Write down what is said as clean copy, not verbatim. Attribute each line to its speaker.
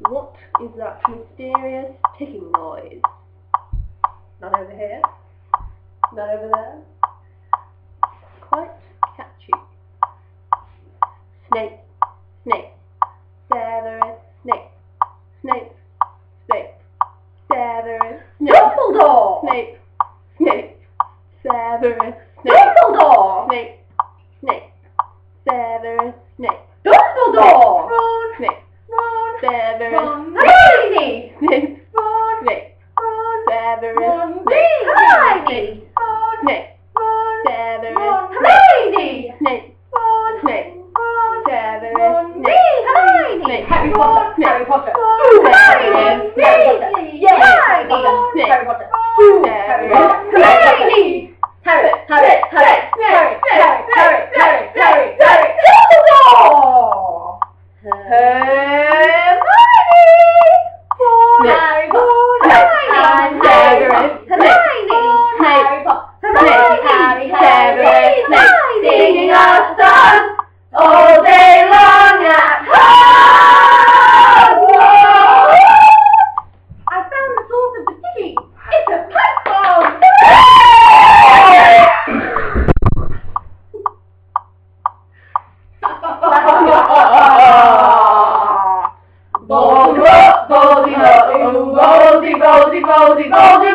Speaker 1: What is that mysterious ticking noise? Not over here. Not over there. Quite catchy. Snake, snake, Severus Snape, Snape, Snape, Severus Snape,
Speaker 2: Dumbledore!
Speaker 1: Snape, Snape, Severus Snape,
Speaker 2: Dumbledore!
Speaker 1: Snape, Snape, Severus Snape,
Speaker 2: Dumbledore!
Speaker 1: Ron, Snape,
Speaker 2: Ron!
Speaker 1: Severus
Speaker 2: Ron!
Speaker 1: Snape,
Speaker 2: Hermione!
Speaker 1: Snape,
Speaker 2: Ron!
Speaker 1: Snape,
Speaker 2: Ron!
Speaker 1: Severus
Speaker 2: Ron!
Speaker 1: Snape,
Speaker 2: Hermione! Ron!
Speaker 1: Snape,
Speaker 2: Ron!
Speaker 1: Severus
Speaker 2: Ron!
Speaker 1: Snape,
Speaker 2: Hermione!
Speaker 1: Snape,
Speaker 2: Ron!
Speaker 1: Snape,
Speaker 2: Ron!
Speaker 1: Severus
Speaker 2: Ron!
Speaker 1: Snape,
Speaker 2: Hermione!
Speaker 1: Snape,
Speaker 2: Harry Potter!
Speaker 1: Snape,
Speaker 2: Harry Potter!
Speaker 1: Ron,
Speaker 2: Hermione!
Speaker 1: Snape,
Speaker 2: Yeah!
Speaker 1: Harry Potter,
Speaker 2: Snape! Harry Potter!
Speaker 1: Harry
Speaker 2: Ron!
Speaker 1: Potter,
Speaker 2: Hermione! Harry! Harry! Harry! Harry! Harry! Harry! Harry! Harry! Harry! Dumbledore! Hermione! Harry Potter! Hermione! Harry Potter! Hermione! Harry Potter! Hermione! Harry Potter! Singing our song all day long at home! I found the source of the ticking. It's a platform! Baldy, baldy, baldy, baldy, baldy, baldy, baldy,